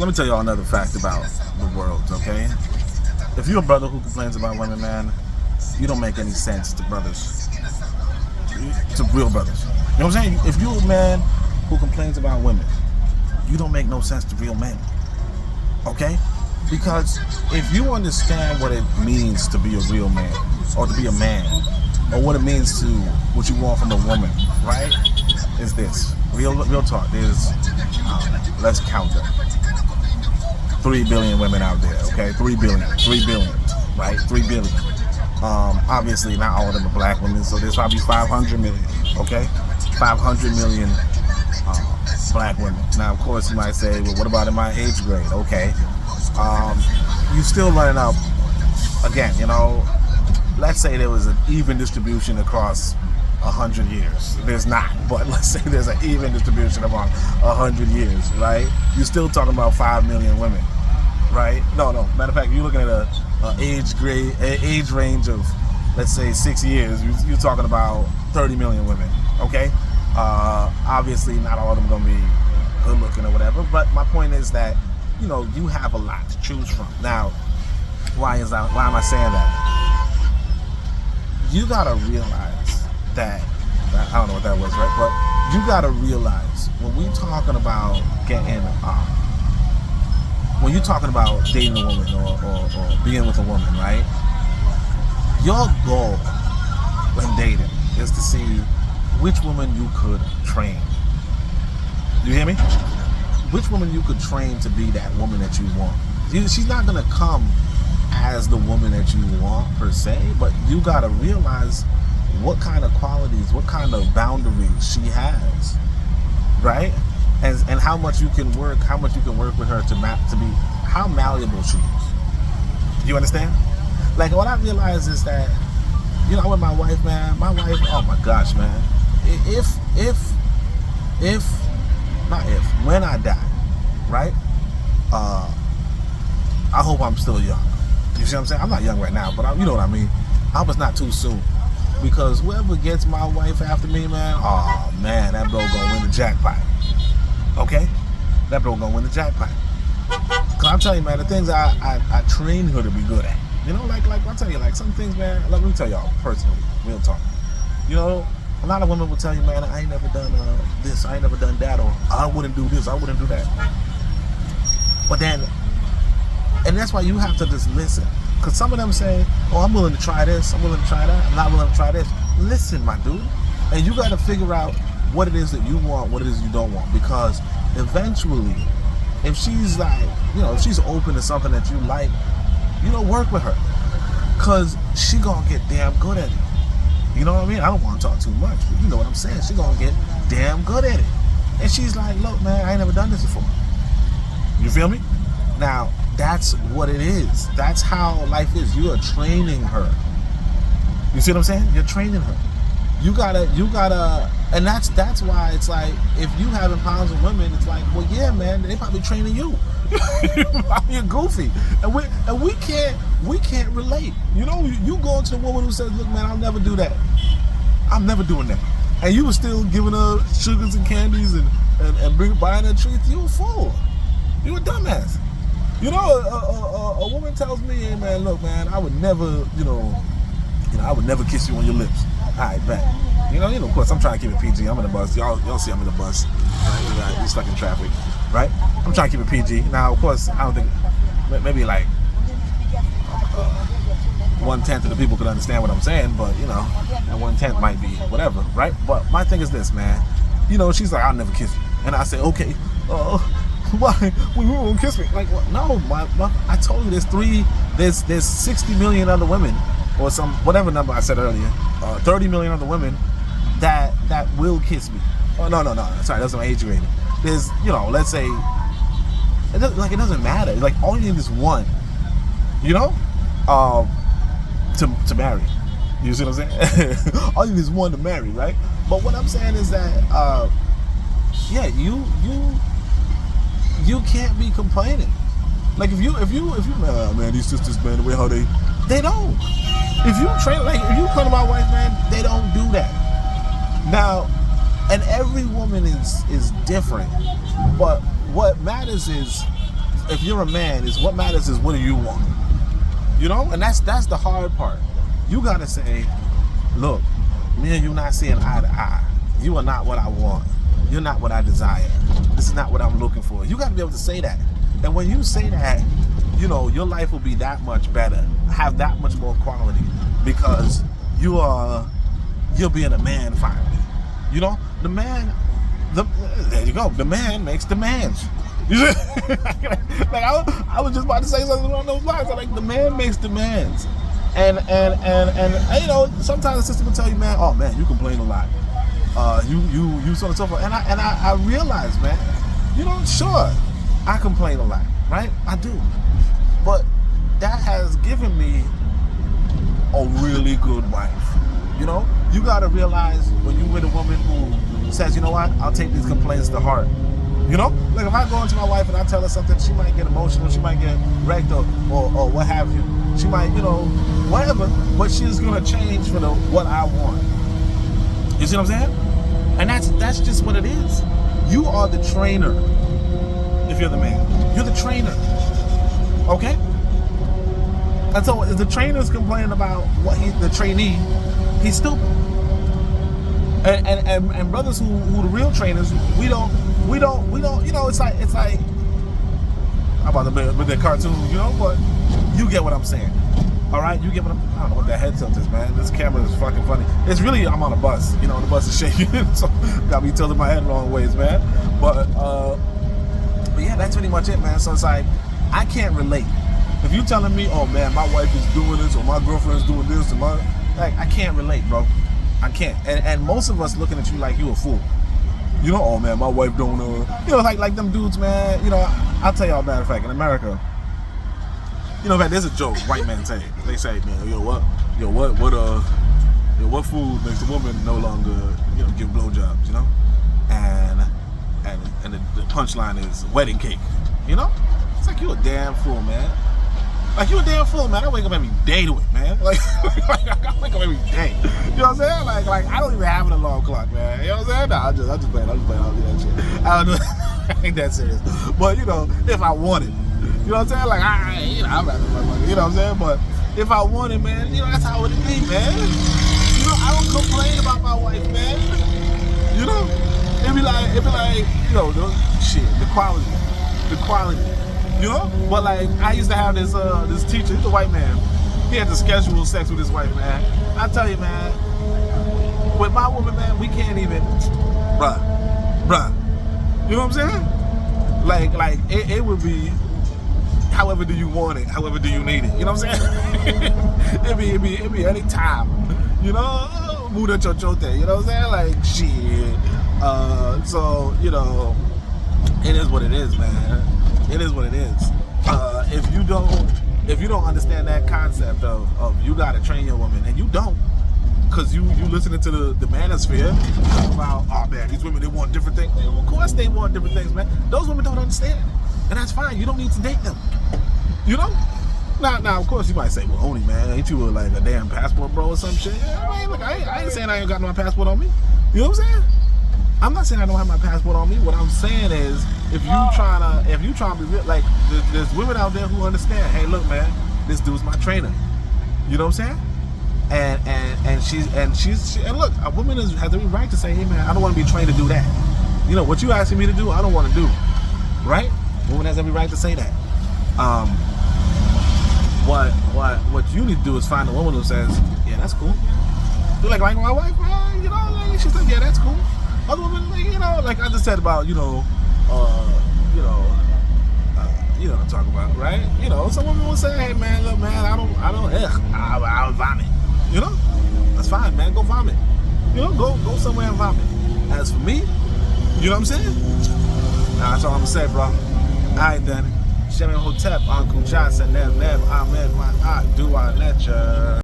Let me tell y'all another fact about the world, okay? If you're a brother who complains about women, man, you don't make any sense to brothers. To real brothers. You know what I'm saying? If you're a man who complains about women, you don't make no sense to real men. Okay? Because if you understand what it means to be a real man, or to be a man, or what it means to what you want from a woman, right? Is this. Real talk. There's, let's count them. 3 billion women out there, okay? 3 billion, right? 3 billion. Obviously, not all of them are black women, so there's probably 500 million, okay? 500 million black women. Now, of course, you might say, well, what about in my age grade? Okay. You still running up, again, you know, let's say there was an even distribution across 100 years. There's not, but let's say there's an even distribution among 100 years, right? You're still talking about 5 million women, right? No. Matter of fact, you're looking at a age range of, let's say, 6 years. You're talking about 30 million women, okay? Obviously, not all of them are going to be good looking or whatever, but my point is that, you know, you have a lot to choose from. Now, why am I saying that? You got to realize that, I don't know what that was, right? But you got to realize when we talking about getting, when you're talking about dating a woman or being with a woman, right? Your goal when dating is to see which woman you could train. You hear me? Which woman you could train to be that woman that you want. She's not going to come as the woman that you want per se, but you got to realize what kind of qualities, what kind of boundaries she has, right? And how much you can work with her to be, how malleable she is. Do you understand? Like, what I realize is that, you know, with my wife, man, oh my gosh, man, when I die, right? I hope I'm still young. You see what I'm saying? I'm not young right now, but you know what I mean. I was not too soon. Because whoever gets my wife after me, man, oh man, that bro gonna win the jackpot. Okay? That bro gonna win the jackpot. Cause I'll tell you, man, the things I train her to be good at. You know, like I'll tell you, like some things, man, let me tell y'all personally, real talk. You know, a lot of women will tell you, man, I ain't never done this, I ain't never done that, or I wouldn't do this, I wouldn't do that. But then, and that's why you have to just listen. Because some of them say, oh, I'm willing to try this, I'm willing to try that, I'm not willing to try this. Listen, my dude. And you got to figure out what it is that you want, what it is you don't want. Because eventually, if she's like, you know, if she's open to something that you like, you know, work with her. Because she going to get damn good at it. You know what I mean? I don't want to talk too much, but you know what I'm saying. She going to get damn good at it. And she's like, look, man, I ain't never done this before. You feel me? Now, that's what it is. That's how life is. You are training her. You see what I'm saying? You're training her. You gotta, and that's why it's like, if you having problems with women, it's like, well, yeah, man, they probably training you. You're goofy, and we can't relate. You know, you go to a woman who says, look, man, I'll never do that. I'm never doing that, and you were still giving her sugars and candies and buying her treats. You a fool. You a dumbass. You know, a woman tells me, hey, man, look, man, I would never, I would never kiss you on your lips. All right, bet. You know, of course, I'm trying to keep it PG. I'm in the bus. Y'all see I'm in the bus. Right? We stuck in traffic, right? I'm trying to keep it PG. Now, of course, I don't think, maybe like 1/10 of the people could understand what I'm saying, but, you know, that 1/10 might be whatever, right? But my thing is this, man. You know, she's like, I'll never kiss you. And I say, okay, why? Well, you won't kiss me. Like, what? No, I told you there's 60 million other women, or some, whatever number I said earlier, 30 million other women that will kiss me. Oh, no, sorry, that's my age rating. There's, you know, let's say, it doesn't matter. Like, all you need is one, you know, to marry. You see what I'm saying? All you need is one to marry, right? But what I'm saying is that, yeah, you can't be complaining. Like, if you man, these sisters, man, the way how they don't. If you train, like, if you come to my wife, man, they don't do that. Now, and every woman is different, but what matters is if you're a man, is what matters is what do you want? You know, and that's the hard part. You gotta say, look, me and you not seeing eye to eye. You are not what I want. You're not what I desire. This is not what I'm looking for. You gotta be able to say that. And when you say that, you know, your life will be that much better, have that much more quality, because you're being a man finally. You know, there you go. The man makes demands. You see? Like I was just about to say something along those lines. Like, the man makes demands, and you know, sometimes the sister will tell you, man, oh man, you complain a lot. You so on and so forth. And I realize, man, you know, sure, I complain a lot, right? I do. But that has given me a really good wife. You know, you gotta realize when you're with a woman who says, you know what, I'll take these complaints to heart. You know, like if I go into my wife and I tell her something, she might get emotional, she might get wrecked or what have you. She might, you know, whatever, but she's gonna change for what I want. You see what I'm saying? And that's just what it is. You are the trainer. If you're the man, you're the trainer. Okay? And so if the trainer's complaining about the trainee, he's stupid. And brothers who the real trainers, we don't, you know, it's like I'm about to with that cartoon, you know, but you get what I'm saying. All right, you get what I don't know what that head tilt is, man. This camera is fucking funny. It's really, I'm on a bus, you know, the bus is shaking, so got me tilting my head long ways, man. But yeah, that's pretty much it, man. So it's like, I can't relate. If you telling me, oh man, my wife is doing this or my girlfriend's doing this, and I can't relate, bro. I can't. And most of us looking at you like you a fool. You know, oh man, my wife don't know. You know, like them dudes, man. You know, I'll tell y'all, matter of fact, in America, you know, man, there's a joke white men say. They say, man, what food makes a woman no longer, you know, give blowjobs, you know? And the punchline is wedding cake. You know? It's like, you a damn fool, man. Like, you a damn fool, man. I wake up every day to it, man. Like I wake up every day. You know what I'm saying? Like I don't even have an alarm clock, man. You know what I'm saying? Nah, I just play. I'll do that shit. I don't do I ain't that serious. But, you know, if I wanted, you know what I'm saying? Like, you know, I'm not my money, you know what I'm saying? But if I wanted, man, you know, that's how it be, man. You know, I don't complain about my wife, man. You know? It be like, you know, the quality. You know? But like, I used to have this teacher, he's a white man. He had to schedule sex with his wife, man. I tell you, man, with my woman, man, we can't even, bruh. You know what I'm saying? Like it would be, however do you want it, however do you need it. You know what I'm saying? it'd be any time. You know, muda chochote. You know what I'm saying? Like, shit. So, you know, it is what it is, man. It is what it is. If you don't understand that concept of you gotta train your woman, and you don't, because you listening to the manosphere about, oh man, these women, they want different things. Well, of course they want different things, man. Those women don't understand, and that's fine. You don't need to date them. You know? Now, of course, you might say, well, Oni, man, ain't you like a damn passport bro or some shit? Yeah, I mean, look, I ain't saying I ain't got no passport on me. You know what I'm saying? I'm not saying I don't have my passport on me. What I'm saying is, if you trying to be real, like, there's women out there who understand. Hey, look, man, this dude's my trainer. You know what I'm saying? And look, a woman has every right to say, hey, man, I don't want to be trained to do that. You know what you asking me to do, I don't want to do. Right? A woman has every right to say that. What you need to do is find a woman who says, yeah, that's cool. You're like my wife, man, you know, like, she's like, yeah, that's cool. Other women, like, you know, like I just said about, you know what I'm talking about, right? You know, some women will say, hey man, look, man, I'll vomit. You know? That's fine, man, go vomit. You know, go somewhere and vomit. As for me, you know what I'm saying? Nah, that's all I'm gonna say, bro. Alright then. Shem Hotep, Uncle Johnson, Nev, Ahmed, my do I lecture.